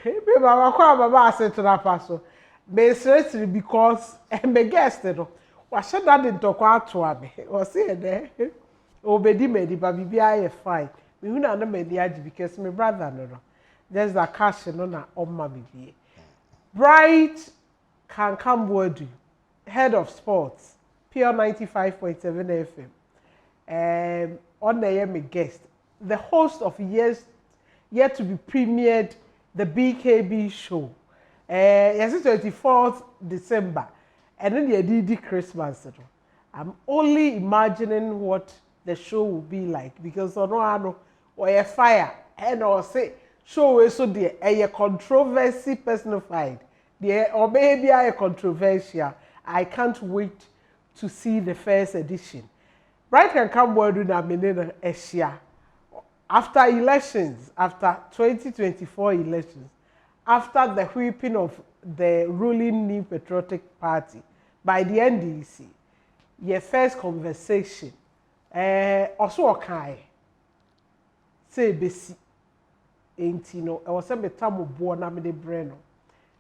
Me baba kwa baba Asetena paso. Me seriously because me guest no. Wa sheda de ntokwa ato ame. O se de. Obedi medi ba bibia ye fine. Me hu na me di agi because my brother no. There's a cash no na omma bibie. Bright can come word head of sports. Pure 95.7 FM. On the me guest. The host of yet to be premiered the BKB show. Yes, 24th December. And then the DD Christmas. I'm only imagining what the show will be like because I know or a fire and or say show so the a controversy personified. Or maybe a controversial. I can't wait to see the first edition. Bright can come word na menena Asia. After elections, after 2024 elections, after the whipping of the ruling New Patriotic Party by the NDC, your first conversation, also okay, say besi, ain't you know, I was a metamo born am the brain.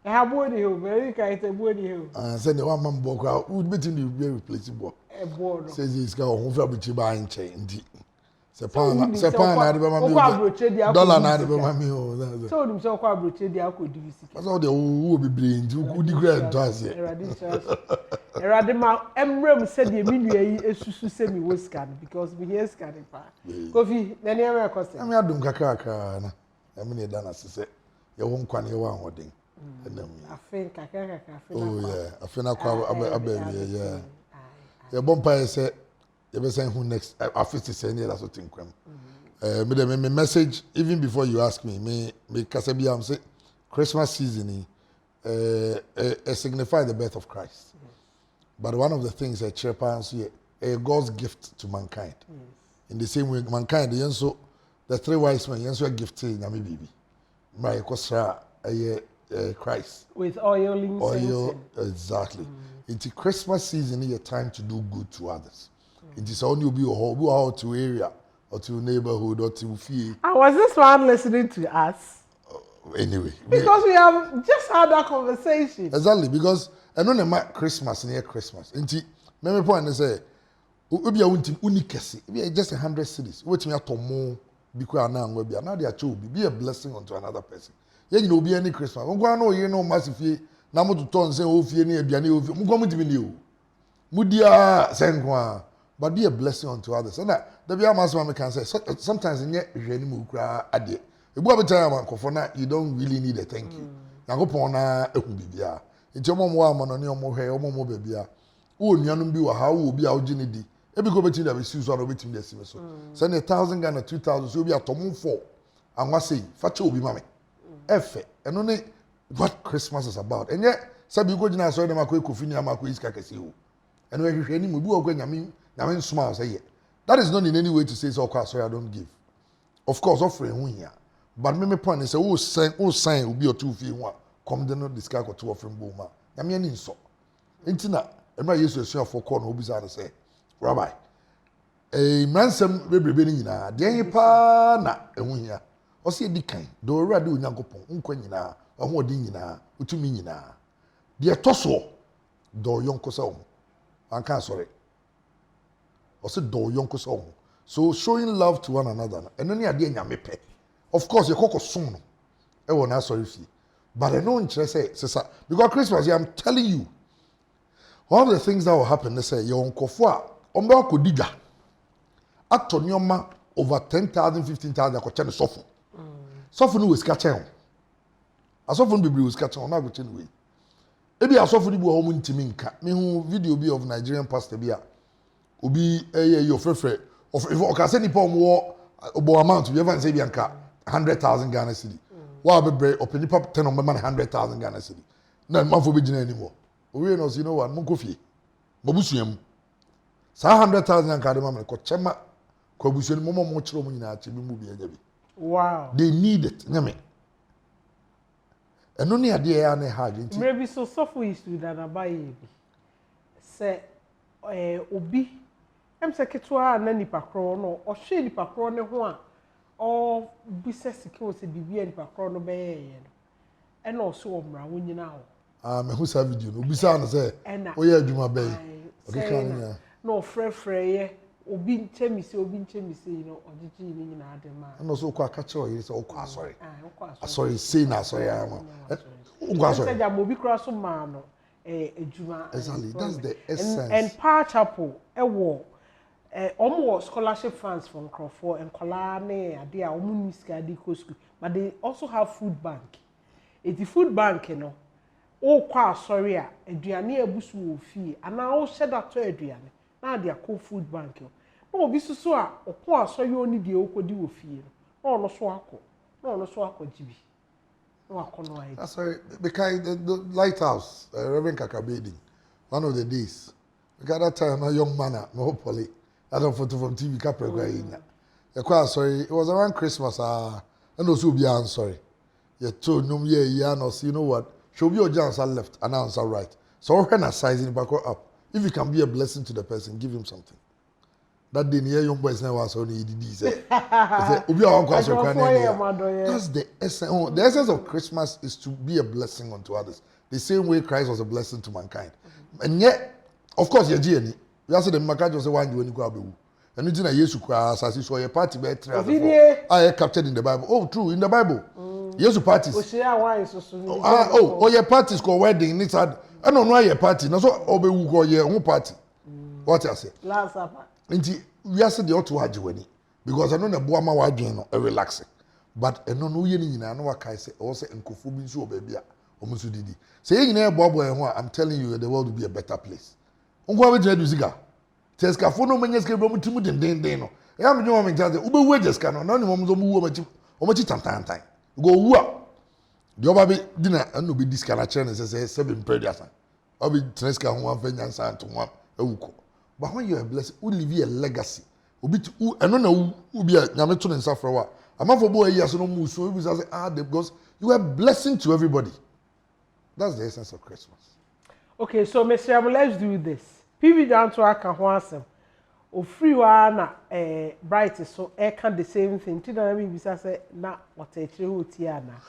I have one here, very kind of one here. Send the one man book would be to be replaceable. A board says he's got home for which buying chain. So Dollar na de mami o. So dim so kwa broche dia ko di sika. That's all the who be brain who di great does it. Erade ma emrem said the minua yi esusu se mi wo sika because we hear sika pa. Kofi na ne am ekose. Am ya dum kakaka na. Am ne da na sese. Ye wo nkwa ne wa hoden. Afen kakaka oh yeah, afena kwa abawi yeah. Ye bompa say you be saying who next after say near that thing kwam me message even before you ask me kasabi am say Christmas season signify the birth of Christ. But one of the things that Chirpans here a God's gift to mankind. In the same way mankind the three wise men yenso gift nyame bibi my kosra Christ with oil exactly. It's Christmas season is a time to do good to others. It is only be a whole to area or to neighborhood or to field. And was this one listening to us? Anyway. Because we have just had that conversation. Exactly, because I know the Christmas near Christmas. Inti, me point is say, ubi a unikesi, ubi just 100 cities. Which me to more because now we be now they are be a blessing unto another person. You know, be any Christmas. We go no you know massive. Na mo to turn say o fie na aduane o fie. Mo go mo timi ni o. Mudia senkwa. But be a blessing unto others. And that the be man can say sometimes in yet hwani mu kra ade. Ebu abetaya man kofo na you don't really need a thank you. Yakopon na ehun bibia. Nti omo mo amano ne omo hwe omo mo bibia. Wo nuanum bi wa ha wo bi a ogine di. Ebi go betimi da be siso na betimi da sime so. Send 1,000 Ghana 2,000 so bi atomon 4. Anwa sei fache obi mame. Efe eno ne what Christmas is about. And yet sabi go gina so dem akoy kofi ni amakọ iska kese ho. Eno ehwehwe ni mu bi wo go nyame nyame smile say yeah. That is not in any way to say so I don't give. Of course offering who here. But me point is say who sign will be or two fee one come the no discuss or two offering boom. Nyame ani so. Intina emra Yesu esu afọ call no obisa say rabbi mansem bebrebe ni nyina de yen pa na ehu hia o se di kan do owurade onyankopon nkwa nyina oho odi nyina otumi nyina de toso do yonko sa o anka sorry o se do yonko sa o so showing love to one another eno ne ade nyame pe of course ye kokosom no e wo na sorry fi but I know nkyere say sesa because Christmas I'm telling you one of the things that will happen they say your nkofo a ombe akodiga actor nyoma over 10,000 15,000 akoche ne sofo sofo no we skache ho asofo no bibiri we skache ho na akoche no we ebi asofo ni bi ho mu ntimi nka me hu video bi of Nigerian pastor bi a obi your frefre of ka say nipa omo obo amount bi ever say bi anka 100,000 Ghana cedi wa bebre openi nipa 10 on man 100,000 Ghana cedi na mafo be gina anymore we know you know what mon kofie mabusuam sa 100,000 anka de man ko chema ko busuam mo chiro mo nyina ache bi mu bi anya bi wow they need it nyame eno ne ade ya na ha agenti maybe so suffer is to that abaye bi say obi em se ketua na nipa kro no o hwe nipa kro ne ho a o business ke o se bibia nipa kro no be ye no ɛna ɔso ɔmra wonyina ho me who sa video no bisa no say o ye adwuma bɛyi okay kan ya na ɔfrɛfrɛ ye obi nkyemisi you know ɔgyegye ni nyina ade ma no so kwa ka kyerɛ yiri sɛ o kwa sorry say na sorry ama o kwa sorry sɛ ja mo bi kura so ma no adwuma exactly that's the essence and Power Chapel ɛwɔ almost scholarship funds for Nkrofo and Kolane, they are almost school, but they also have food bank. It's the food bank, you know. Oh, qua sorry, Adriani Abusu fee, and now shed that to Adriani. Now they are called food bank. No, this is so, or qua sorry only the Oko do fee. No, swako, no swako GB. No, I can't. That's sorry, because the lighthouse, Reverend Kakabedi, one of the days, because that time a young man, no poly. I don't photo from TV Capra. Sorry, it was around Christmas. And also be sorry. You told no yeah, no, see, you know what? Show me your answer left and answer right. So when I size in back up, if you can be a blessing to the person, give him something. That day, near young boys now was only EDD. That's the essence. Oh, the essence of Christmas is to be a blessing unto others. The same way Christ was a blessing to mankind. And yet, of course, you're GNE. We also the Makajo say one you go abewu. And you know Jesus Christ as so your party be I captured in the Bible. Oh, true in the Bible. Jesus parties. Your parties called wedding. It's hard. I don't know your party. No so obewu go your own party. What I say? Last supper. Nti we are say the ought to weni because I know the boama wadwen no relaxing. But I no ye ni nyina no waka say o say enkofu bi nso obabi a omusu didi. Say ye nyina boabo en ho I'm telling you the world will be a better place. Ngwa be jedu ziga. Teska fo no manyeska bro mutimu den no. Ya me nwo me jaze ube wu jeska no na ni mom zo mu wu omachi tantan. Go wu a. The oba be dina no be diska na chere say 7 prediasa. Obi treska ho anfa nyansa anto ho awuko. But when you are blessed, you leave a legacy. Obi to eno na u bi a nyame to nsa fra wa. Amafo bo ayi aso no mu so you say because you are blessing to everybody. That's the essence of Christmas. Okay, so Mr. Let's do this. PV down to aka ho asem. O free wa na bright so e can the same thing. Ti na me bisa say na what e kire ho ti ana.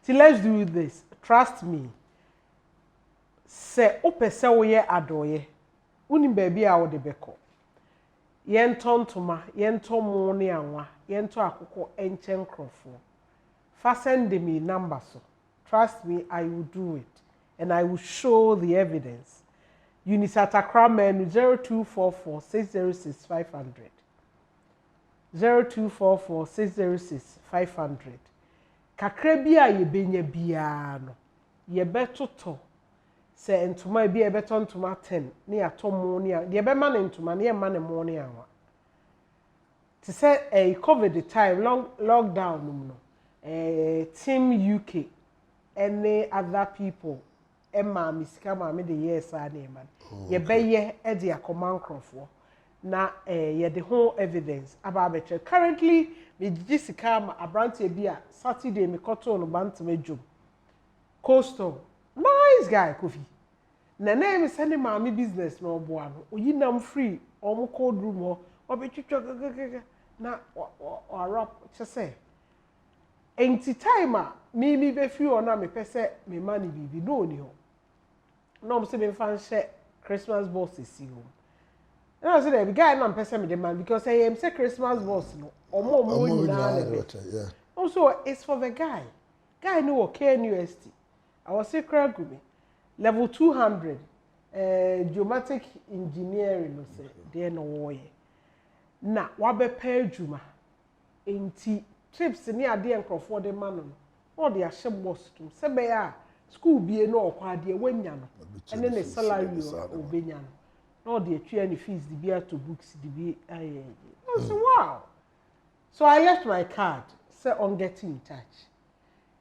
Ti let's do this. Trust me. Say o pese wo ye adoye. Uni baby a wo de beko. Yen tontoma, yen tomu ne anwa, yen to akoko enche nkrofo. Fa send me number so. Trust me, I will do it. And I will show the evidence. Unisata Kramen 0244 606 500. 0244 606 500. Kakra bia ye benya bia no. Ye betoto. Se ntoma bia ye beto ntoma 10 ne atomo ne ye be ma ne ntoma ne ye ma ne mo ne anwa. To say a COVID time lockdown no. Team UK any other people Emma misika ma me de yes ani man ye beye e de akoma nkrofo na ye de ho evidence aba betre currently me jisika ma abrante bi a Saturday me koto no bantame djom coastal nice guy Kofi na name send ma me business no obo ano oyinam free omo cold room ho obetwitwa na o rap chese enti time a me be free ona me pese me mani bibi no ni ho no me say me fan share Christmas boss is you and I said the guy na pese me the man because I am say Christmas boss no omo yeah also it's for the guy no KNUST I was say Kragumi level 200 geomatic engineering no say there no way na wa be pay adwuma enti trips ni ade enkrofo de ma no no de ahye boss tum se be ya school bie no okwa de wanya no ene ne salary obenya no de atwa ni fees de bia to books de bi aye so wow so I left my card say on getting in touch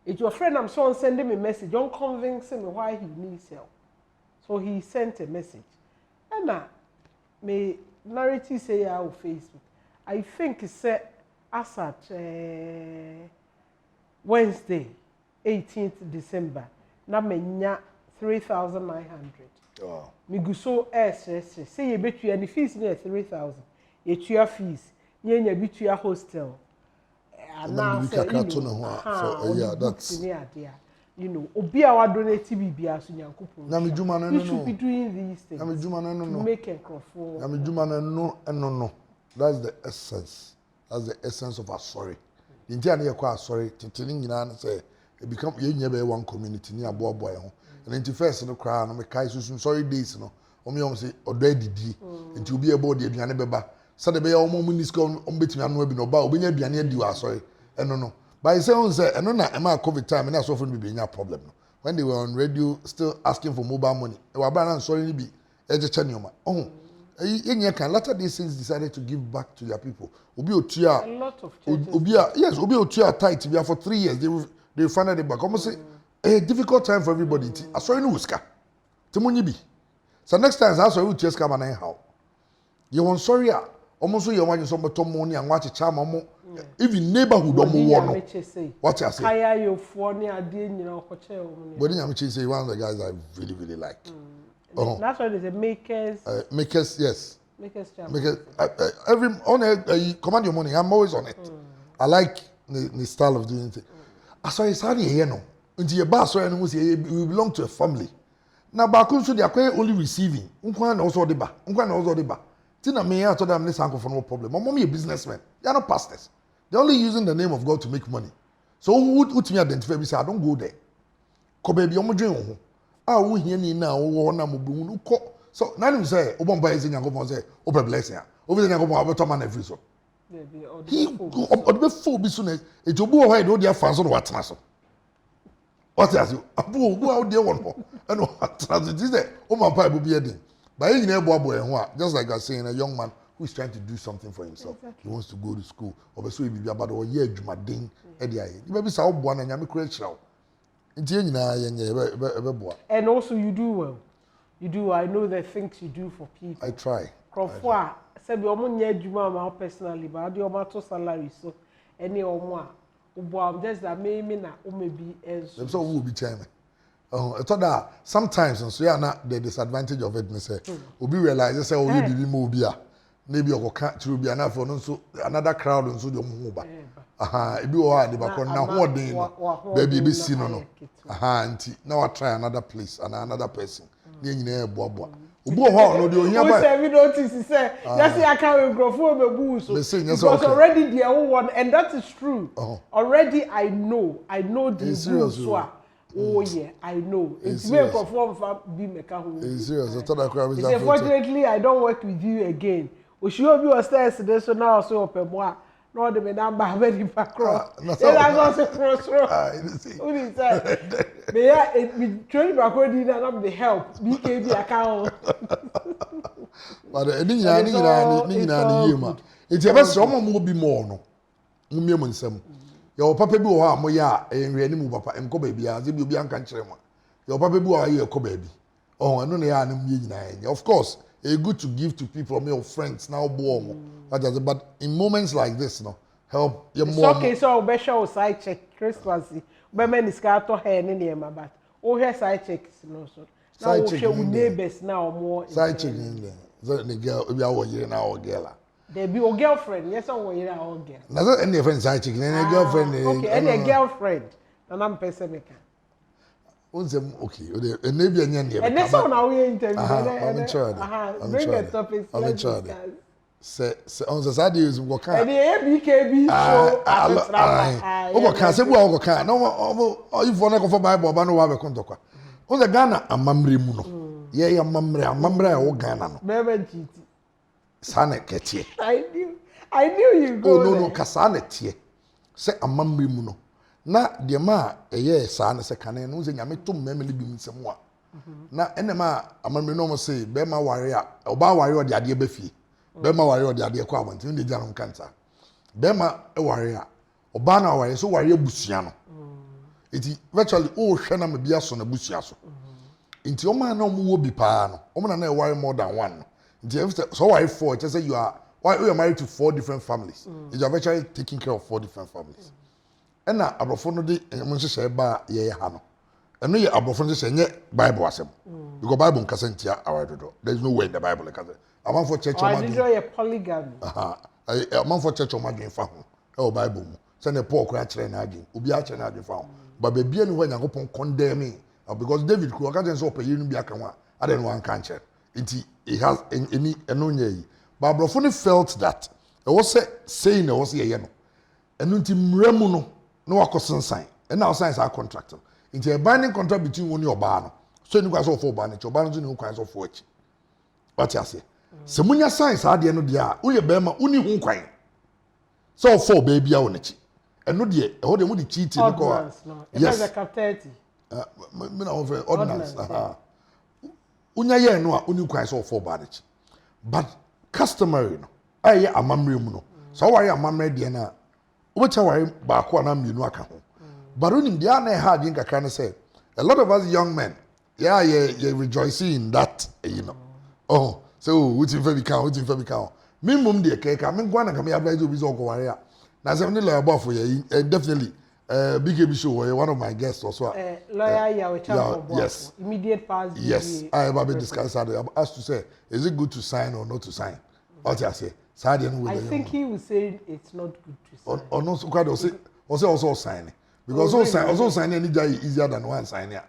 it your friend I'm so sending me message don't convince me why he needs help so he sent a message and me narrative say ya on Facebook I think say as at Wednesday, 18th December, na menya 3,900. Wow. Miguso say you bet you any fees near 3,000. You tuya fees, you bet you hostel. And now say yeah, that's you know, obi a wa donate bibia so Nyankopon. Na me dwuma no You should be doing these things. Na me dwuma no to make a crofo. Na me dwuma no. That's the essence. That's the essence of asori. The entire na yakwa asori titini nyina na say it become ye nya be one community ni aboaboa ho. And into first no cry no me kai susun sorry days no. Omo say odo adidi. Nti obi ebo de aduane beba. Sade be ya omo muniska ombetimi anu abi no ba obenya aduane adi wa asori. Eno no. But I say on say eno na ema COVID time na so for no be nya problem no. When they were on radio still asking for mobile money. E wa bra na sorry ni bi eje che nioma. Oh. Later these things decided to give back to their people. A lot of churches. Yes, Obi tight for 3 years. They funded it back. Almost say a difficult time for everybody. I saw you Uska. Timunibi. So next time I saw you just come and how. You want sorry, almost you want some money and watch a charm. Even neighborhood don't want. What I say? Kaya you for near doing you know But then I'm say one of the guys I really like. That's why they say makers. Makers, yes. Makers, command your money. I'm always on it. I like the style of doing things. I saw it's hardly here no. Until your boss or anyone say we belong to a family. Now, Bakunsu they are only receiving. Unkwan also the ba. Tina me I told them this uncle for no problem. My mommy a businessman. They are not pastors. They're only using the name of God to make money. So who would me identify? We say I don't go there. Ko baby omo dream. We hear ni na wo na mo bu ko so na nim say obon ba eze Nyankopon say open blessing over the Nyankopon abeto man every so he be full bi so na e jobu o ha do dia fan so no watena so what as you abu obu out there one ho and watena so this o man pa bi edin ba yin na ebo abo e ho a just like I saying a young man who is trying to do something for himself. Exactly. He wants to go to school or so he be about o ye adwumaden e dia ye be sa obo na nyame kura chira. And also you do well. You do. I know the things you do for people. I try. Said personally, but I do my salary so any or more. Just that maybe else. So will be chairman. I thought that sometimes and so not the disadvantage of it. Say, will be realized. Say, oh, you be more beer. Maybe you can't to be enough for so another crowd and so you move back. If you are the back now, what day, baby, be seen no. Auntie, now I try another place and another person. Near Bobo. Ubo, no, do you hear? We notice, he said, that's the account grow for the boost. Because already the old one, and that is true. Already, I know the oh, yeah, I know. It's me perform for be mechanical. It's serious. Unfortunately, I don't work with you again. We should be upstairs today, so now so open more. No, the man very background. That's also crossroad. What is that? But yeah, it training backward did not the help. BKB account. But it's a best someone will be more. No, Mumium your papa bi wa mo ya enwe mu papa enko baby a ze bi obi anka nkere mo your papa bi wa ye ko baby oh no na ya na mye nyina of course it's good to give to people your friends now bo but in moments like this no help your mom okay so be show side check Christmas be man is ka to hair ni na but o hair side checks no so now we show neighbors now more side check in there the girl obi awo yire na o girl there be your girlfriend, yes, or you're our girl. That's any friend side chicken, any girlfriend. Okay, any girlfriend. And I'm person. Okay, and maybe a young and that's all now we interview. I'm in charge. Bring the topics. I'm in charge. Say on the side is what kind. And the BKB show. Oh, can't say what can. No, if one go for Bible, but no one can talk. On the Ghana, a mamri muno. Yeah, a mamra, or Ghana. Never cheat. Sane ketie. I knew you go. Oh no kasane tie. Se amamri mu no. Na de ma eye sane se kane no ze nyame tom meme ni bi nsem a. Na enema amamri no mo se be ma ware a oba ware o de ade ba fie. Be ma ware o de ade kwa abonti ni de janum kanta. Be ma e ware a oba na ware so ware abusua no. Iti virtually o hwe na me bia so na busua so. Nti o ma na o mo wo bi pa no. O mo na e ware more than one. So why 4? Just say you are married to 4 different families. You are actually taking care of 4 different families. And now abrofono de monse say ba ye ha no. And no ye abrofono say nye Bible asem. Because Bible nkasa ntia awadodo. There is no way in the Bible like that. Among for church I did a polygamy. Among for church o madwen fa ho. E o Bible mu. Say na Paul kura kire na adwen. Obi a kire na adwen fa ho. but baby and when Yakopon condemning because David Kuaka so pay you be akawa. I didn't want cancer. It has any enonye. But Brofoni felt that it was saying it was a and until Mremuno no akosan sign. And now signs are contractor. Into a binding contract between one your bar. So you guys all for banning your banner no kinds of watch. What you say? So when your signs are the end of the year, we bema uni won kwine. So for baby on it. And no dear, how they would cheat in the car. Yes, a captain. Ordinance. Unya ye no uni kwine so for banage. But customary no. Aye a mamre no. So why a mamre dear na. Which are back one am you know aka ho. But unim dia na hard yin kakra say a lot of us young men yeah rejoicing in that you know. Oh so which in fair become me mum de keka me gwa na kam advise obi so ko ware a na say me lawyer boy for you definitely BKB show one of my guests also lawyer ya we chat yes immediate pass yes I have been discussed that I asked to say is it good to sign or not to sign what you say I think he was saying it's not good to sign or no so quite also sign because also sign any day easier than one sign here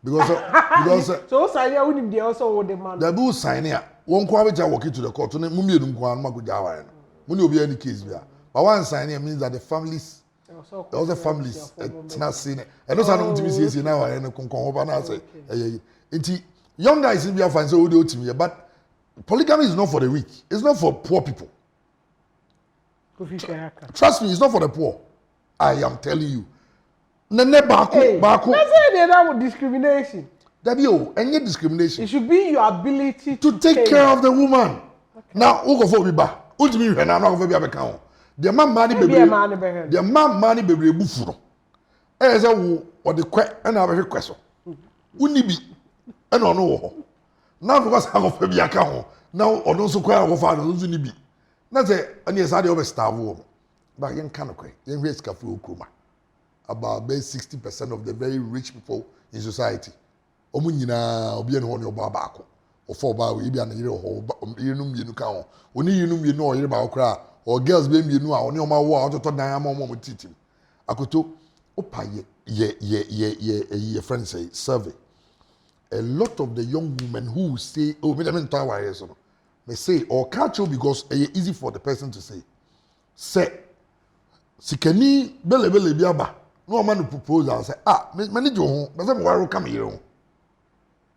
because so sign here wouldn't be also the man the bill sign here one kwa be walk to the court no mumie dum kwa no mago jawa no muni obi any case bia but one sign here means that the families also families not seen and those are not to see now and konkon over na say nti young guys in bia fan say o de otimi but polygamy is not for the weak it's not for poor people. Trust me, it's not for the poor. I am telling you. Nene bako. Let's say they're not with discrimination. Any discrimination. It should be your ability to take care of the woman. Okay. Now, who go for biba? Ultimately, we are not going to be able to count. The man money baby. The man money baby bufuro. As a what the question and our request. Unibi. And on no. Now because I go for be account. Now on also quite go for those unibi. Na say ani esade over starve wo ba yen kan kwe yen hwe skafu okuma about 60% of the very rich people in society omu nyina obi ene ho ne oba baako ofo ba we bia na yire ho yinum mienu ka ho oni yinum mienu o yire ba okra o girls be mienu a oni o ma wo a ototo dan ama mo titim akoto opa ye friend say survey a lot of the young women who say oh me dem ntwa wire so may say or catch you because it's easy for the person to say sikani bele biaba no man propose and say manage your home but say why come here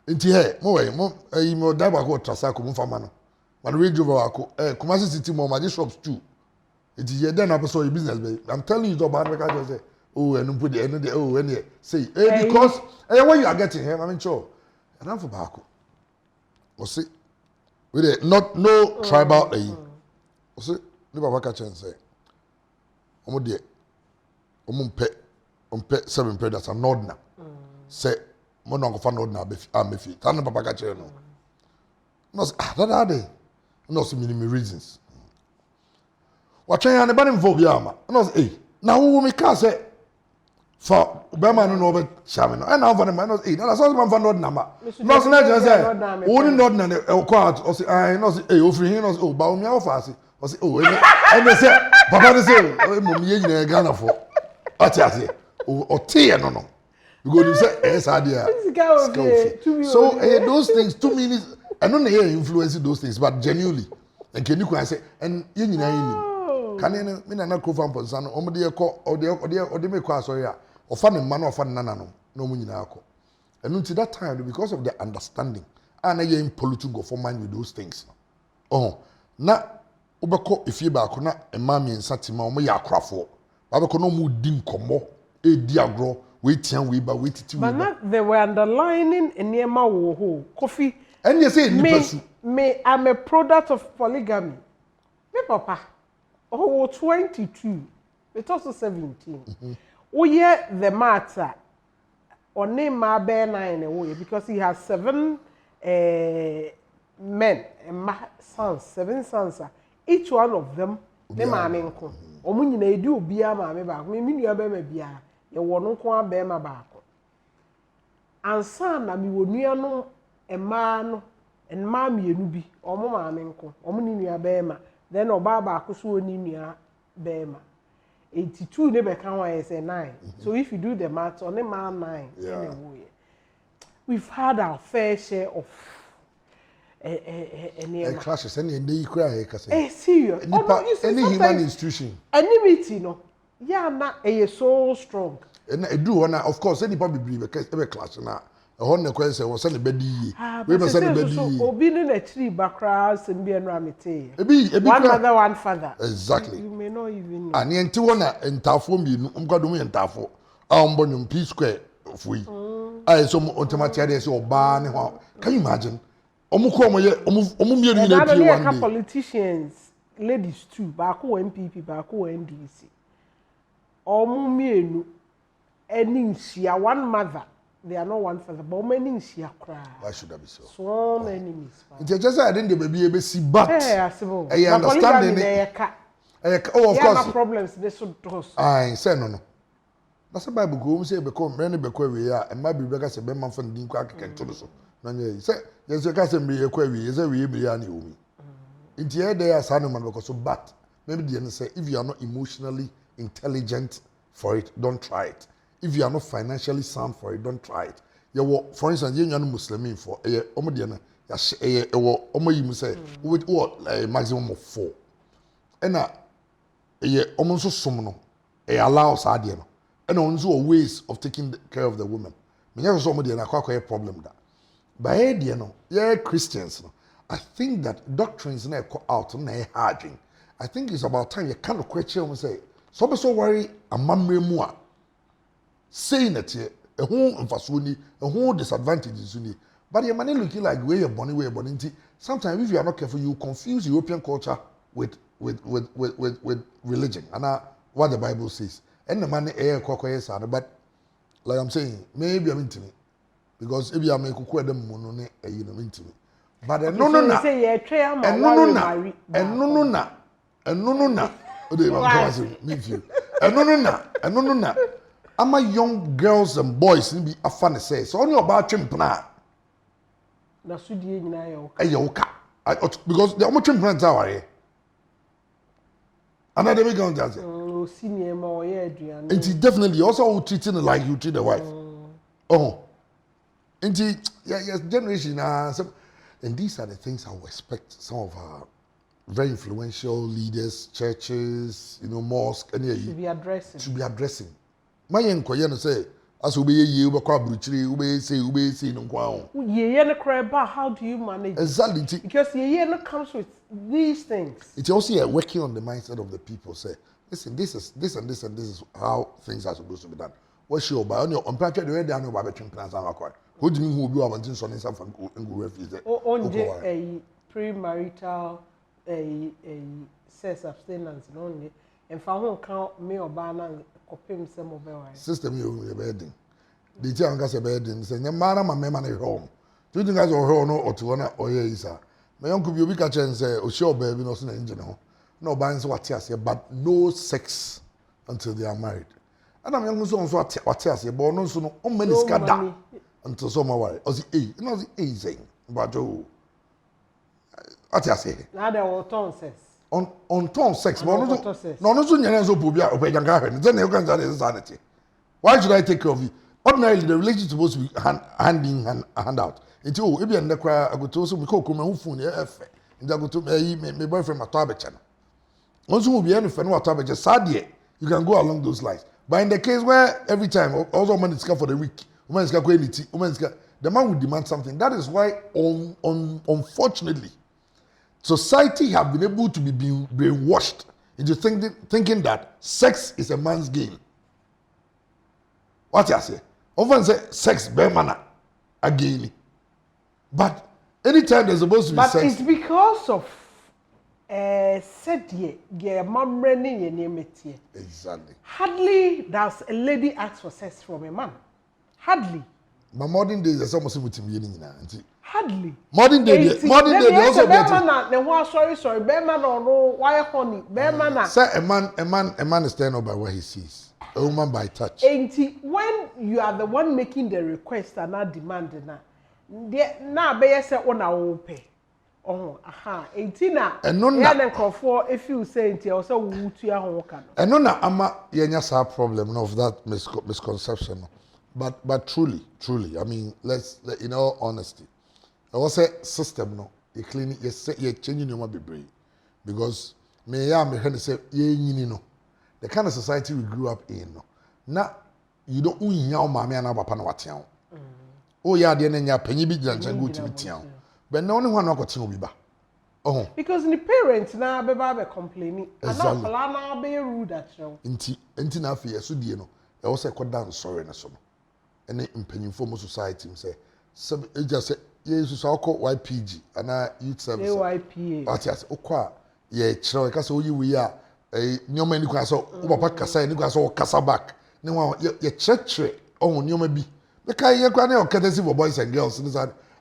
nti he mo da ba ko trasa ko mo fama no man radio ba ko Kumasi city mo ma shops too nti ye then na person your business be I'm telling you the bad make I just say oh and put the end oh and say because when you are getting here I mean sure and I'm for back o say with no tribal say the baba catch and say omo de ompe 7 predators and nordna say mo no go fa nordna amefi tan baba catch no say that day no say many reasons what try and ban involve ya no say na wo me ka say for Obama no be chame no and now for the man no na so man for nordna ma no say na say only nordna e ko out o say no say ofri hin no say ba o mi offer say o say and they say papa they say mo mi nyina Ghana for ati o tie no because you say sadia so those things 2 minutes I don't hear influence those things but genuinely and can you say and you nyina yin kan me na ko fam ponsa no o de ekọ o de me ko asori a ofa ne ma na ofa nana no na o nyina akọ and until that time because of the understanding and you in political for mind with those things na obeko efie ba ko na ema mi nsatima o mo ya akrafo ba be ko no mu di nkomo di agro we tian we ba we titi we but not they were underlining enema wo ho coffee and you say me I'm a product of polygamy me papa oh 22 it also 17 we hear the matter or name my bear 9 away because he has 7 men and sons 7 sons each one of them me maame nko omu nyina edi obia maame ba me nua be ma bia ye wo no nko abe ma ba ko ansa na mi wonua no ema no enma mienu bi omu maame nko omu ni nua be ma then oba ba ko so oni nua be ma 82 ne bɛka ho is a 9. So if you do the math on a man 9 anyway. We've had our fair share of clashes any day you cry serious. Any human institution. Enmity no. Yeah, na so strong. And I do of course any public believe every class na a honor question was send bedi we must send bedi obi no na tree bakra sem bi enra mete one mother one father exactly you may not even know and enti wona entafo mi nu mkwado mu entafo a mbonyo P square fui I so automatically dey say oba ne ho can you imagine omuko omu mienu na pie one day politicians ladies too baako MPP baako NDC omu mienu any nsia one mother they are not one father but many nsia cry why should that be so so enemies it just I didn't baby be see but I understand it oh of course problems they so dos I say no that's the Bible go say become many be kwa we and my be say be man fan din kwa keke so no nye say yes you can say me kwa we say we be ya na omi it here there as animal because so but maybe the say if you are not emotionally intelligent for it don't try it. If you are not financially sound for it, don't try it. You for instance, you are Muslim for a omodiana, you say with what a maximum of 4. And almost so a allows adiano. And also ways of taking care of the woman. Me have somebody and a problem that. By adiano, yeah, Christians. I think that doctrines na out na harding. I think it's about time you kind of question and say, so worry a mamre mua. Saying that a whole emphasis, a whole disadvantages, but your money looking like where you're born. Sometimes if you are not careful, you confuse European culture with religion and what the Bible says. And the money air is but like I'm saying, maybe I'm into me because if you are making quite them money, you know into me. But no, I'm a young girls and boys be a funny say. So only about chimpana. Na sudie nyina yoka. Because the only chimpana tower. Another big on that. Oh, senior more aduane. And he definitely also treating like you treat the wife. Oh. And yes, generation and these are the things I would expect some of our very influential leaders, churches, mosque, should be addressing. My enquiry say, as we ye over Quabuchri, we say, no quail. Ye no cry about how do you manage exactly because ye no comes with these things. It's also working on the mindset of the people. Say, listen, this is how things are supposed to be done. What's your by on your unpacked the way down your baby plans are acquired. Who do you who be wanting son something and go refuse it? A premarital a sex abstinence only and for whom count me or banana. System you bedding. The young guys are bedding, saying, Mamma, my memory home. Do you think I saw her or to honor or yes, sir? My uncle be a chance and say, oh, sure, baby, no son engine. No binds what yes, but no sex until they are married. And I'm young son what yes, but no son, many scada until summer. Or the A, not the A saying, but oh, what yes, now there were tons. On ton sex, but no, so pobia or payanga, then you can say insanity. Why should I take care of you? Ordinarily, the relationship is supposed to be hand in hand out. Until if you and the cry, I go to some cocoa, who phone your effort, and I go to my boyfriend, my tabachan. Once you will be any friend, what tabachan, sad yet, you can go along those lines. But in the case where every time, also woman is for the week, woman is the man will demand something. That is why, unfortunately, society have been able to be brainwashed into thinking that sex is a man's game. What you say? Often say sex be manner again. But anytime there's supposed to be sex. But it's because of said ye mom running your name it. Exactly. Hardly does a lady ask for sex from a man. Hardly. But modern days there's almost with him hardly. Modern day they also get it. The one sorry, bear man or no why honey, bear man. Say a man is turned up by what he sees. A woman by touch. When you are the one making the request and not demanding now be say on our pay. Oh, aha. 18 na. Eno na. Ya na crofo if you say ntia o say wo tua ho ka no. Eno na ama yenya sa problem of that misconception. But truly, I mean, in all honesty, I was say system no, you clean it, you changing your be because me say no, the kind of society we grew up in no. Na you don't unya mama and papa na watian. Oh yeah, the nya penyi bi gyancha go to bitian. But no one no kwati obi ba. Oh. Because the parents na be complaining. Exactly. And na be rude at you. Inti na afi yeso die no. E wo say koda sorry na so no. Ene mpanyimfo mo society say e just say yesu so akọ YPG ana youth service. AYPA. What yes okọ ye kire ka say oyi wi a nyoma ni kwa so wo papa kasa ni kwa so wo kasa back. Ne wa ye church oh nyoma bi. The kind of courtesy for boys and girls,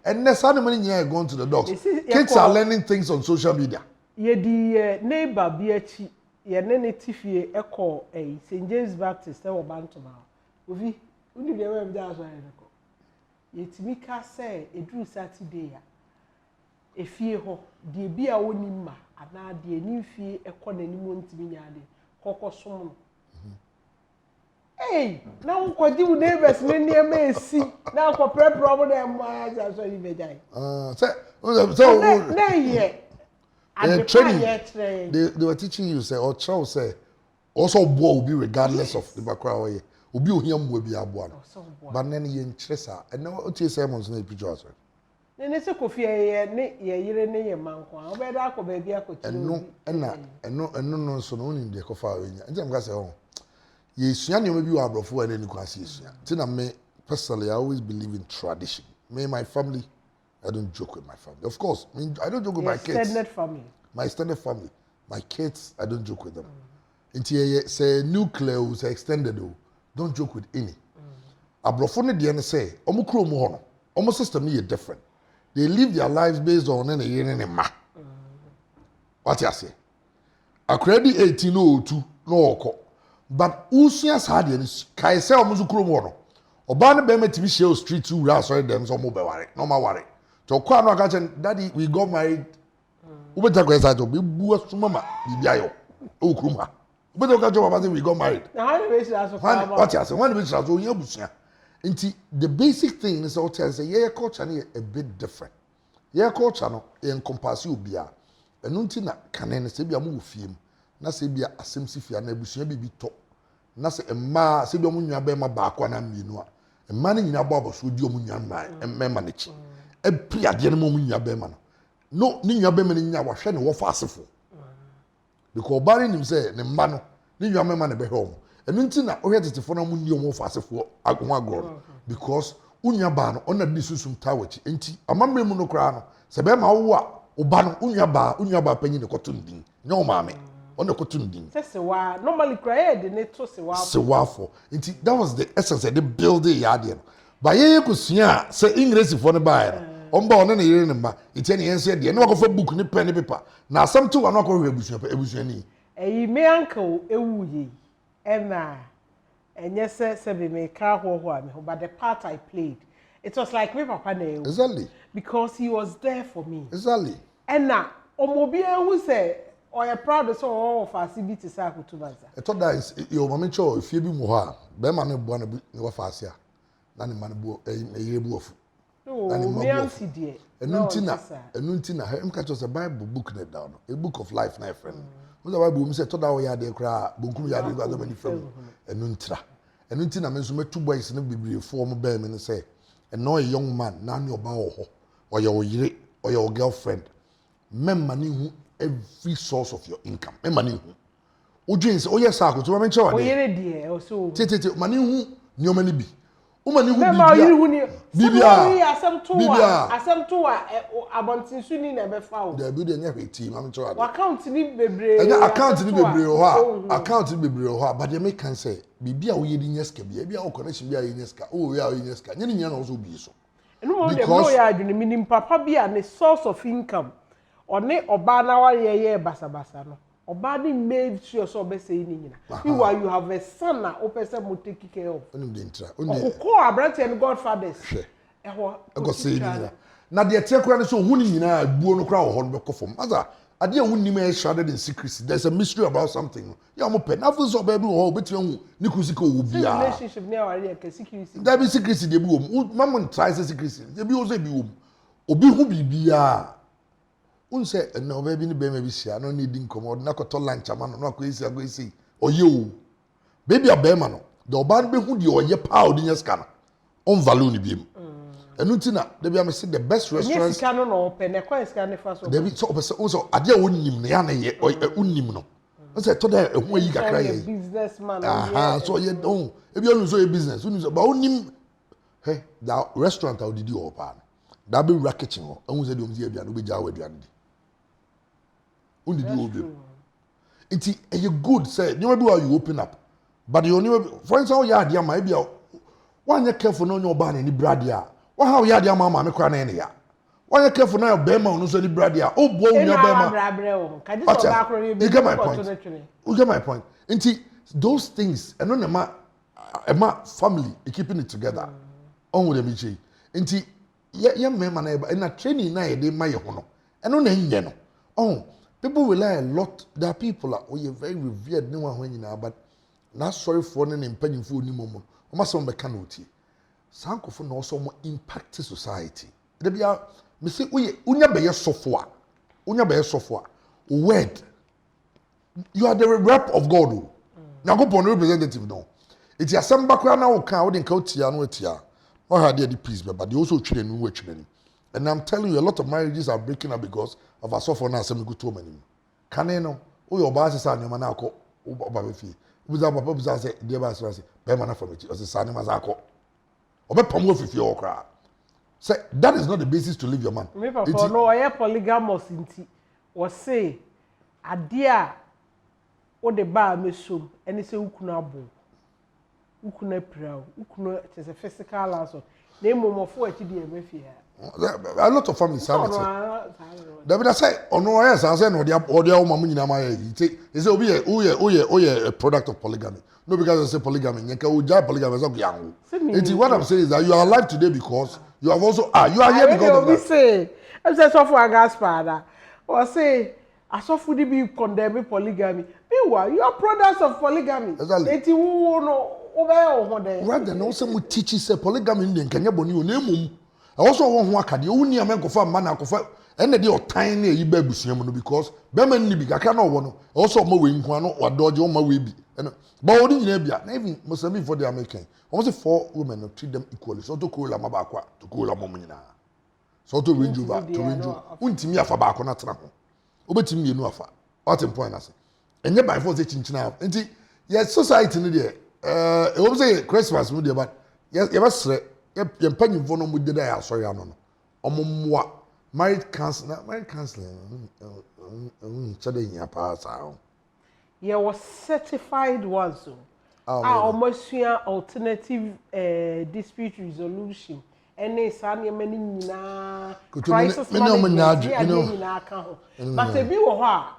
and there's so many years going to the dogs. Kids are learning things on social media. Ye the neighbor BH, ye native echo a St. James Baptist, or Bantama. Uvi, only the way that's why I go. Ye Timika say, a drew Saturday. A fear ho, the beer onima, and now the new fee a corner anyone to me, Coco Swan. Hey, now what do neighbors many may see? Now for prep problem as well you may die. They were teaching you say or Charles say also boy will be regardless of the background. Will be him will be a boy. But then he in Chesa and now what you say months in the picture. Then it's a coffee ye near manqua. Where I could baby I could no so only in the coffee. And I'm going to say, oh. Yes, you maybe you are before and then you can see it. Me personally, I always believe in tradition. Me, my family, I don't joke with my family. Of course, I don't joke with my kids. Extended family. My extended family. My kids, I don't joke with them. Until say nuclear, say extended, don't joke with any. Abrofone the say, omukro mo hono. System is different. They live their lives based on any ma. What you say? A credit 1802 no. But Usias had Kai say almost Kuromono. Obana Bema TV show street two rats or them so mobile worry. No more worry. To Kwano Gachen, Daddy, we got married. Ubetakwesa to be Buas to Mama, Bibiayo, Okruma. Ubetakwasa, we got married. What you say? One of which I told you, the basic thing is all tell say, yeah, culture a bit different. Yeah, culture no, encompass you bia. And Nuntina can say be a move film. Na se bia asemsi fia na abusua bibi to na se emma se bia omunwa be ma ba akwa na mienu a emma ne nyina bo aboso di omunwa man emmema ne chi epri ade ne omunwa be ma no ne nwa be ma ne nya wahwe ne wo fa asefo because bari nim se ne mma no ne nwa mema ne be he omo enu nti na ohwe tetefo na mu ni omo fa asefo agwa agro because unya ba no ona di susum tawachi enti amamre mu no kra no se be ma wo a oba no unya ba panyi ne koto ndin nya o maame on the cotton. Normally, cry the net to Sewa for. That was the essence of the building yard. By ye could see, say English for the buyer. On board any year number, it's any answer, the no for book, ni penny paper. Now, some two are not going to be any. A me uncle, a woozy, and yes, sir, me car one, but the part I played, it was like me, Papa Nail. Exactly. Because he was there for me. Exactly. And now, Omobia who say, or you're proud of all of us, CBT Akoto Mansa. I thought that is your mommy show if you be more. Bemani born a fasia. Nani manibu a year boof. No, me auntie dear. A nuntina, her catch was a Bible book net down, a book of life, my friend. When the Bible said, told our yard, they cry, Bunku yard, got many from a nuntra. A nuntina means you met 2 boys in a biblical form of bear and say, and no a young man, none your bow or your girlfriend. Men money every source of your income. Men money who. James, oh yes, I to mention. Oh, yeah, dear, or so. Money who, no money be. Umani who be. Bibia. Asem to abontin suni na be fa o. The building every team, I'm sure. Account ni bebre. Account ni bebre o ha. Account ni bebre o ha. But they make can say, Bibia we yedi nyeska bi. Bibia o connection bi a nyeska. Oh, we are nyeska. Nyani nyana also bi so. Because ya adwene minim papa bi a ne source of income. One oba na wa ye basabasa no. Oba ni made sure so be say ni nyina. You have a son na o person mo take care of. Onim de intra. Ko abrante and godfathers. I go say ni. na de tie kura ne so hu ni nyina buo no kura wo ho no be kofom asa ade a wunnim e shrouded in secrecy there's a mystery about something ya mo pe na fu so ba bi wo betime hu ni kusika wo bia relationship ne aware ka secrecy da bi secrecy de bi wo mamon try secrecy de bi wo so bi wo obi hu bibia unse na oba bi ni be ma bi sia no need nkomo na koto lunch ama no akoisi oye o baby abema no the oba be hu de oye pa odi nya ska no on value ni biem enu ti na de bi am say the best restaurants yes ska no no pe ne kwa ska ne fa so de bi so ade a wonnim no ya na ye unnim no unse to da ehu yi kakra ye businessman so ye don e bi onu so ye business unu so ba onnim he that restaurant how did you open that be ra kitchen ho ehun say de om dia bia no be ja wa aduane di unu di obi nti e good say you be you open up but you only for instance ya dia ma e bia wanye careful no nyo ba na ni brade a wa how ya dia ma ma me kra na ya wanye careful no be ma no so ni brade a o bo nya be ma you get my point nti those things and no ma family keeping it together on with them chi nti ye me ma na training na ye dey ma ye ho no eno na nye no oh people rely a lot there are people are very revered no one nyina but na sorry for ne mpanyimfo ni momo o ma so mbeka na oti sankofo na also mo impact society de bia me say unya be ye sofo a word you are the rep of God Nyankopon representative no it is asamba kra na wo kan wo de nka otia no atia no had the peace but they also twene no twene and I'm telling you a lot of marriages are breaking up because of asofo na asem go to mani kane no wo your boss say anyoma na akọ oba be fi buza papa buza say dey ba say be man from it o say sane maza akọ obepam wo fifi okra say that is not the basis to leave your man me papa no oye polygamous nti wo say ade a wo de ba mesom ene say ukuna abo ukuna prawo ukuna it's a physical answer na emomofo achi de emefi ha a lot of families have it. David say ono yes I say no dia odia wo mamu nyina ma ya yi say obi a product of polygamy no because I say polygamy nka oja polygamy so yanwo it what I'm saying is that you are alive today because you have also you are here because of that. Say I say so for Gaspar or say asofu di be condemn polygamy meanwhile you are products of polygamy eti wo no obe o ho de rather no say mu teach say polygamy ndi nkanya boni o na emum also won ho akade woni amenkofa ma na akofa ene de otan na eyi ba busuam no because be man ni bi kaka na owo no also ma we nhu ano wadoje o ma we bi but odi nyina bia na even Muslim for the American almost 4 women no treat them equally so to cool ma ba kwa to cool mom nyina so to range over to range untimi afa ba ko na tena ho obetimi yenu afa what in point ase enye by force chinchina nti yes society no de e wo say Christmas no de but yes ye basre ye mpanyimfo no mu de da ya sorry ano no omomwa marriage counseling chade nya pa sa ye was certified ones so almost alternative dispute resolution ene sane mani nyina crisis management nyina aka ho but e bi wo ho a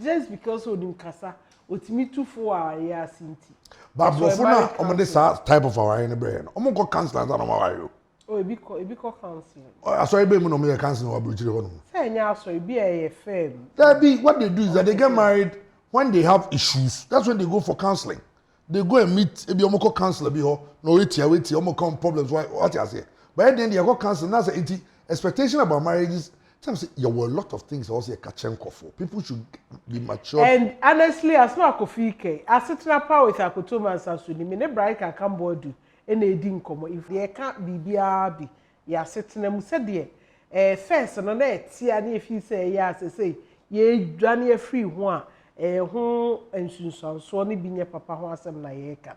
just because odim kasa otimi tufo a ye asinti but before na omode sa type of our in brain omo go counselor na ma wayo oh ebi ko counseling aso ebe mu no me counseling wa bruchire ho no say nya aso ebi e firm that be what they do is that they get married when they have issues that's when they go for counseling they go and meet ebi omo ko counselor bi ho no wetia omo come problems what you say but then they go counseling na say expectation about marriages sometimes there were a lot of things also a kachenko for people should be mature and honestly as no akofike Asetena power with Akoto Mansa so ni me ne break can board do and edi nkomo if they can't bibia bi ya Asetena mu se de first no na etia na if you say ya say ye dwane free ho a ho ensunsanso ne bi nye papa ho asem na ye ka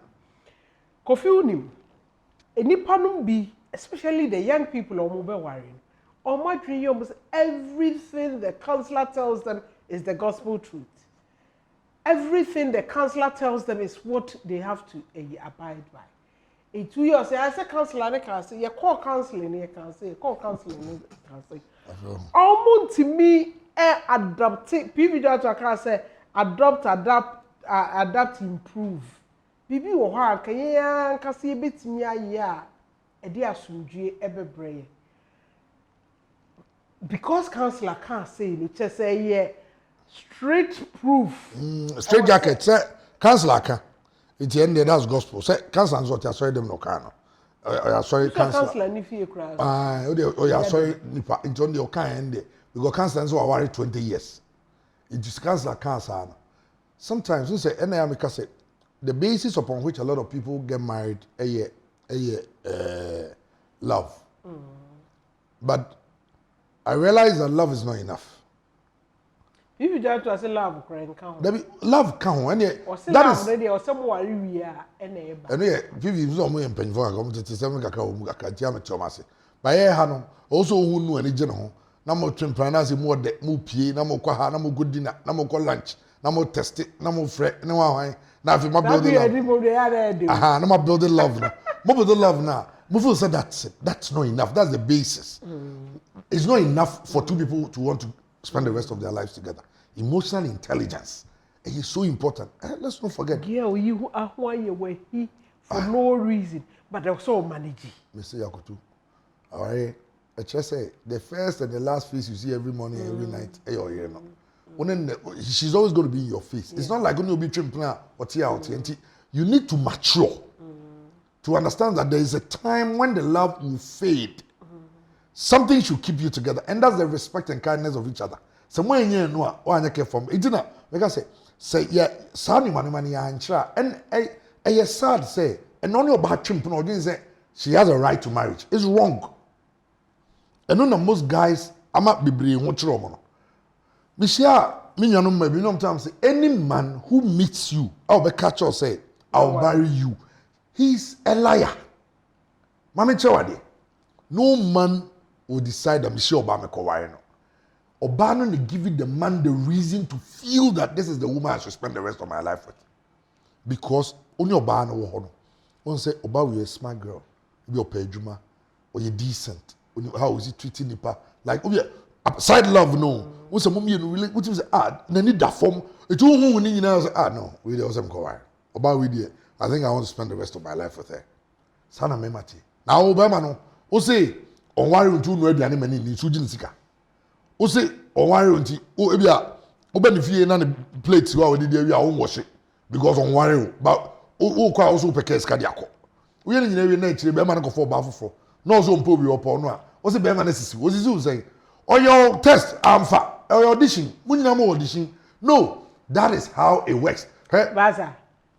kofi unim enipa no bi especially the young people omo be worrying almost everything the counselor tells them is the gospel truth. Everything the counselor tells them is what they have to abide by. In 2 years, I say counselor, I can say, you call counseling, you can say, call counseling, you can say. Almost to me, adopt, people can say, adapt, improve. Bibi wo ha kan ya kan say betimi aya e de asumdue ebebreye because counselor can't say it, just say yeah, straight proof. Straight jacket, say counselor can. It's the end that's gospel. Say counselor what you sorry them no can. Sorry Counselor ni fie kra. You sorry nipa into on the can end because counselor so worry 20 years. It is counselor cancer. Sometimes we say NIMC say the basis upon which a lot of people get married love. But I realize that love is not enough. If you just say love, can't. Love can't. That is already or some worry we are enable. And yeah, if you don't mean penny for a community to 7 cacao, by a hanum, also who knew any general. No more trimplanas, more de mupie, no more quaha, no more good dinner, no more lunch, no more test it, no more fret, no more. Now if you might build love. Aha, no more building love now. More building love now. Mufu said that's it. That's not enough. That's the basis. It's not enough for two people to want to spend the rest of their lives together. Emotional intelligence is so important. Let's not forget. Girl, you are why you were he for no reason, but also managing. Mr. Akoto, all right. I just say the first and the last face you see every morning, every night. She's always going to be in your face. It's not like when you be trim plan or TNT. You need to mature to understand that there is a time when the love will fade. Something should keep you together, and that's the respect and kindness of each other. So when you know what I care from, it's not like I say yeah, sorry money and I sad say and only about trim plan say she has a right to marriage. It's wrong. And none of most guys, I'm not be bringing much wrong. Michelle, any man who meets you, I'll be catch or say, I'll marry you. He's a liar. Mami Chawadi. No man will decide that Michelle Obama Kowaiano. Obama will give the man the reason to feel that this is the woman I should spend the rest of my life with. Because only Obama will hold on. One say, Obama, you're a smart girl. You're pejuma, or you're decent. How is he treating Nipa? Like, oh yeah, side love, no. What's a mommy and really, what is need that form. It's all who need now. No, we don't have Kawai. About with you, I think I want to spend the rest of my life with her. Sana memati. Now, Obama, no. O say, on worry until no be any money in Sujin Sika. O say, on worry until, oh, Ebia, open if you ain't plates, you already there, we are own wash it. Because on worry, but, oh, also pekes kadiako. We ain't in every nature, be a man go for baffle. No so mpo bi opo no a wo se be ma na sisi wo sisi wo say or your test amfa or your audition munyina mo audition no that is how it works Baza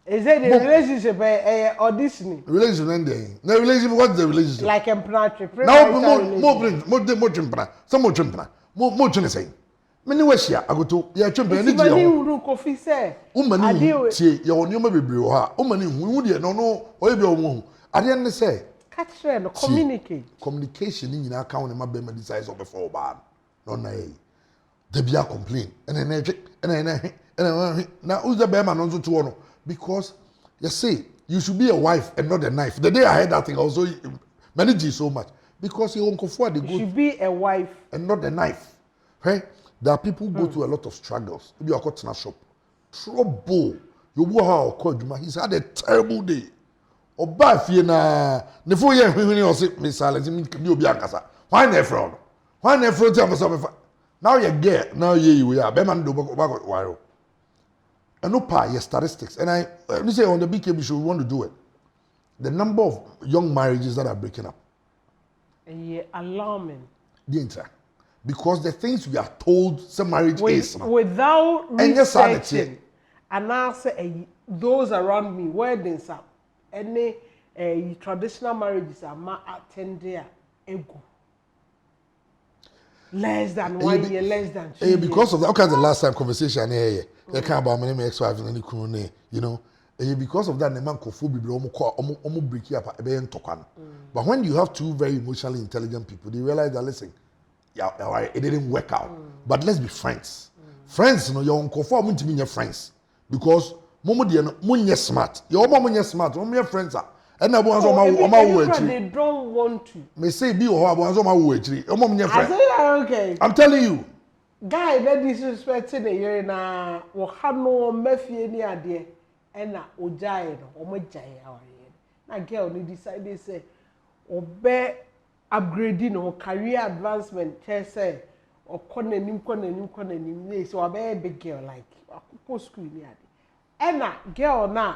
is it the relationship auditioning relationship no relationship what's the relationship like a practice now mo chimpana some mo chimpana mo chine say me ni wahia agoto ya chimpana ni dia ho uru kofi say umani tie ya onioma bebre ho ha umani hu de no oye bi o hu ade ne say catch no communicate. Communication in your account and my baby decides of before bad. No, they be a complain. And now who's the bearman on to one? Because you see, you should be a wife and not a knife. The day I heard that thing, also manage so much. Because you won't afford the good. You should be a wife and not a knife. Hey, there are people who go through a lot of struggles. If you are caught in a shop, trouble. You go how called Juma. He's had a terrible day. Oba fie na ne fo ye hwehwene o se me silence me obi akasa why na fraud ti amoso now you get now you ya be man do back wire and no pa your statistics and I say on the BKB show we want to do it the number of young marriages that are breaking up alarming because the things we are told some marriage is without researching and now say those around me weddings up any traditional marriages are ma attending ego less than 1 year, less than 2 years. Because of that, okay, the last time conversation here, they can't about my name ex-wife and any crew, you know. Because of that, the man could be almost break up a ben tokan. But when you have two very emotionally intelligent people, they realize that listen, yeah, it didn't work out. But let's be friends. Friends, you know, your uncle for to be your friends because. Momo de no munye smart. Your mama munye smart. Momo your friends are. And abo anzo ma wo echi. They don't want to. Me say bi ho abo anzo ma wo echi. Your mama munye friend. I say okay. I'm telling you. Guy that disrespecting the year na wo ha no mafie ni ade e na ojae no o mo jae aware. Na girl ni decide say obe upgrading or career advancement say or corner nim so a big girl like post school ni ade ena girl na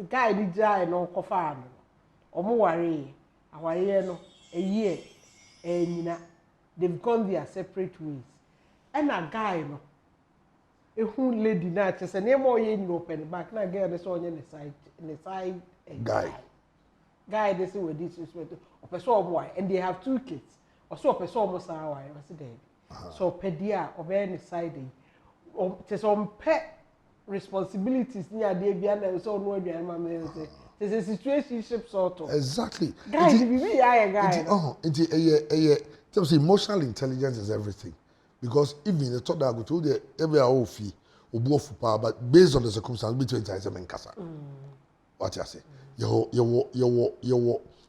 guy ni jai no kofa no omo ware awaye no a year nyina they've gone their separate ways ena guy no ehu lady na che se na mo ye ni open back na girl dey so onye ne side guy dey say with this respect opeso omo and they have 2 kids also opeso omo sa why I say there so pedia obe ni side che so pet responsibilities ni ade bia na so no aduan ma me say it's a situationship sort of exactly guys if you guy it's emotional intelligence is everything because even the thought that go to the every ofi obu ofu power but based on the circumstances between times and kasa what you say yo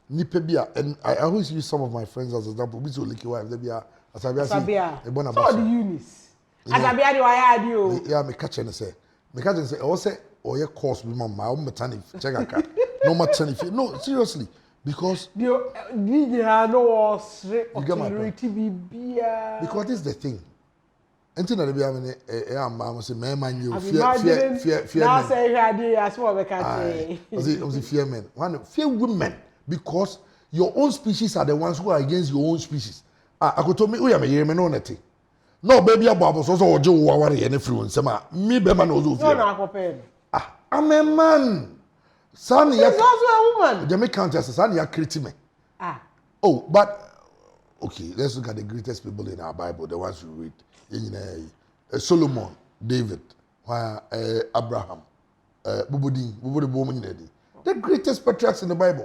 nipa bia and I always use some of my friends as example bi so leki wife they bia asabia say e bona ba so the Eunice asabia dey why ade o yeah me catch and say o say or your course be mama o metani check aka no matani no seriously because no was authority bibia because this is the thing until na be am am say me man you fear now say hade as what we can say fear men one fear women because your own species are the ones who are against your own species akoto me we am here me no neti no baby abo so oje wo aware ye ne free nsem a me be ma na ozo fear no na akopɛ I'm a man. Son, you're also a woman. Jamaican Countess, son, you're creating me. Oh, but okay, let's look at the greatest people in our Bible, the ones we read. Solomon, David, Abraham, the greatest patriarchs in the Bible.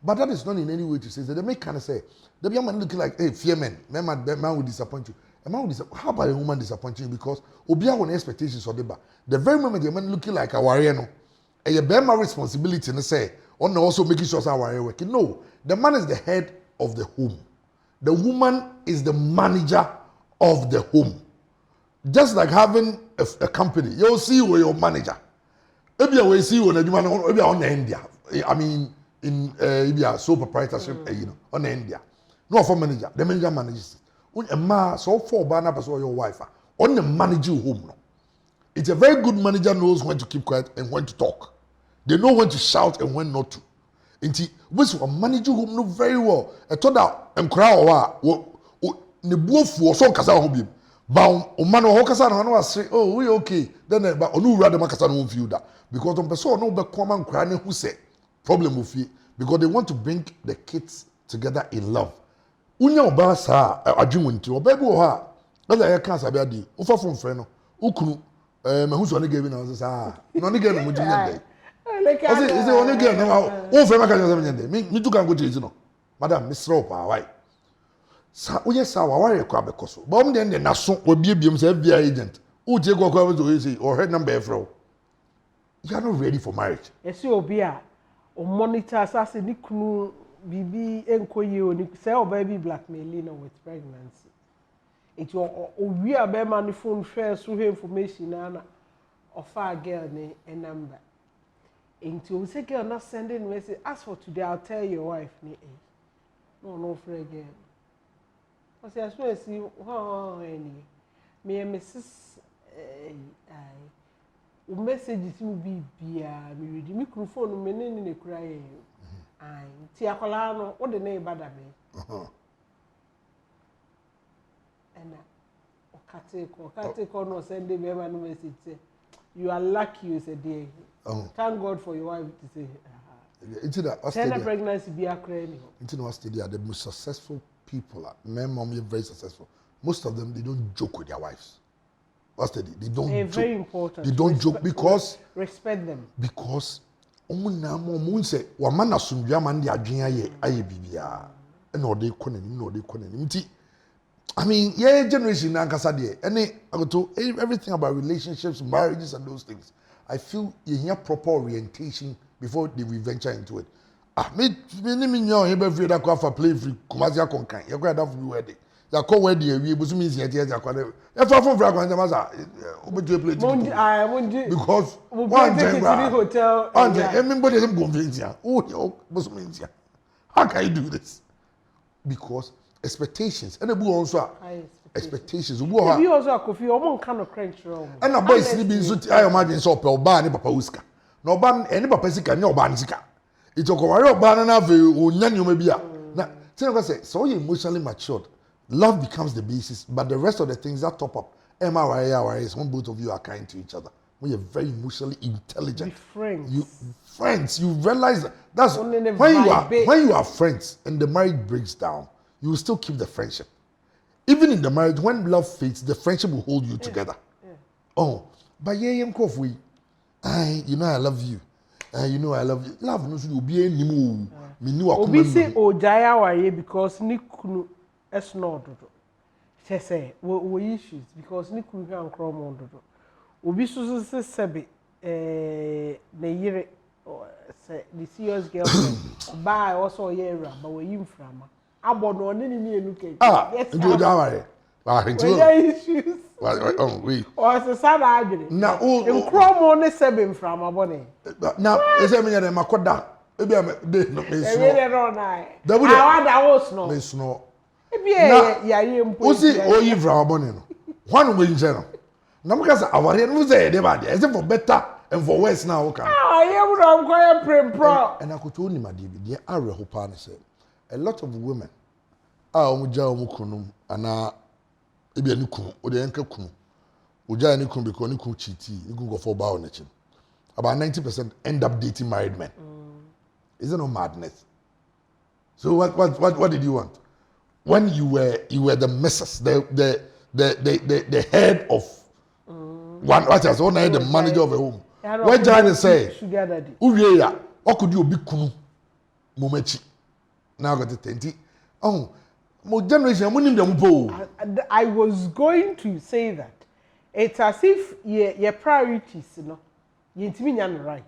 But that is not in any way to say that they make kind of say, the young man looking like, hey, fear men, man will disappoint you. A man will disappoint. How about a woman disappointing you? Because Obia on expectations or the very moment the man looking like a warrior, no, and you bear my responsibility and say, on also making sure our warrior working. No, the man is the head of the home. The woman is the manager of the home. Just like having a company, you'll see where your manager. Maybe I will see when you maybe on India. I mean, in sole proprietorship, on India. No for manager. The manager manages it. A man so for banner person your wife on the managing home. No. It's a very good manager knows when to keep quiet and when to talk. They know when to shout and when not to. Inti which one managing home know very well. I told that crowd ne buofu so kasa ho biem. Ba o man o kasa no no say oh we okay. Then ba onu wura de makasa no feel that because on person no be come crowd ne who say problem of you because they want to bring the kids together in love. Unya oba sa adwumu nti oba bi wo ha na ya kan sabe adi wo fa fon frɛ no ukunu mahu so ne gabi na sa no ne gabi no mujin yende ose one gabi na wo frɛ maka nyɛ yende mi tu kan go tiri no madam misro pa why sa uye sa wa ware kwa bekoso ba om de na so obiebiem sa FBI agent wo tie kwa kwa so say or head number efro you are not ready for marriage esi obi a o monitor asase ni kunu bibi enkoye oni say oba bi blackmailing with pregnancy it we are be man phone share so information na offer girl ni a number into we say girl not sending message as for today I'll tell your wife ni no for again I say as well see any me Mrs o message ti bi bia me read microphone me ne kura ye ai ti akola no wo de na ibada me ena o kate ko no send me no message say you are lucky you said there thank God for your wife to say into that Australia pregnancy be akra ni into Australia the most successful people men mom are very successful most of them they don't joke with their wives Australia they don't joke. Very important they don't joke because respect them because omuna mo say wa mana sundua man de adwen aye bibia e na ode konanim nti I mean yeah generation na nkasa de any agoto everything about relationships marriages and those things I feel you hear proper orientation before they will venture into it me nyo he be free da kwa for play free kumasi akonkan ye kwa da for wedding ya ko wedding awie busu mi sia tie ya kwa e fa for free akwan jama sa obeju play monji because one day hotel and everybody them go visit oh busu mi how can you do this because expectations and ebu on so expectations. If you also a coffee, omo nka no crunch wrong. And a boy sleeping so I imagine so pe oba ni papa uska. Na oba any papa sika ni oba ni sika. It okoware oba na ave onya ni bia. Na say so you emotionally matured. Love becomes the basis, but the rest of the things that top up. Is when both of you are kind to each other. When you're very emotionally intelligent. Friends. You realize that's when you are friends and the marriage breaks down, you will still keep the friendship. Even in the marriage, when love fades, the friendship will hold you together. Yeah. Oh, but you know I love you. You know I love you. Love knows you be any move. Me knew Obi say Ojaya waye because ni kunu esno dodo. She say we issues because ni kunu kan kromo dodo. Obi so say sebe na yire say the serious girlfriend buy also yera but we yim frama. Abono ni enu ke. Ndio Ojaya waye. We issues. We. O se sada adwene. Na nkromo ne sebe mframa bone. Na ese me nyane makoda. Ebi am de no me so. Ebi no na. Awada wo sno. Me sno. Ebi ya mpo. Osi oyi fra bone no. Hwan we nje no. Na mo kasa aware no say de ba de. Is it for better and for worse now okay? You would have quite prem. And Akoto ni madibi de are ho pa ne say. A lot of women omuja omukunu ana ebi ani kunu o de enka kunu. Oja ani kunu because ni kunu cheat. You go for ba on echi. About 90% end up dating married men. Is it no madness? So what did you want? When you were the missus, the head of one what else? One the manager of a home. What Jane say? Uyeya, what could you be kunu? Momechi. Now got the 20. Oh, mo generation mo nim dem po. I was going to say that. It's as if your priorities, you know, you intimi nya right.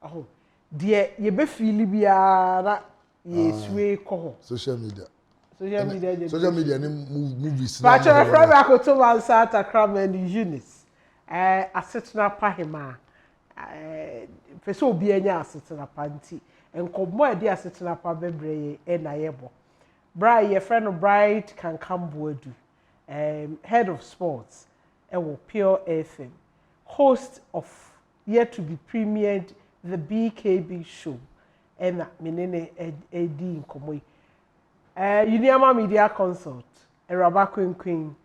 Oh. Die ye be feel biara ye swe ko social media ni movies na but from Akoto Mansa Takram and Eunice Asetena pahema pese obi anya Asetena panti enkomo e de Asetena pa bebre e na yebo bra ye friend Bright can come boadu head of sports e wo Pure FM host of yet to be premiered the BKB show and menene edi nkomoy Uniama Media Consult Eraba Queen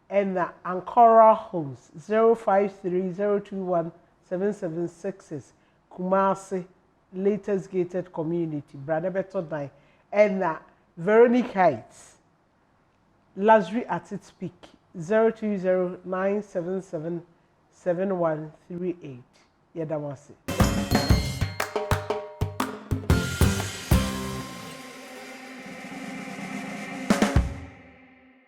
and Ankara Homes 0530217766 Kumasi latest gated community Bradebeto 9 and Veronique Heights luxury at its peak 0209777138 Yadamasi.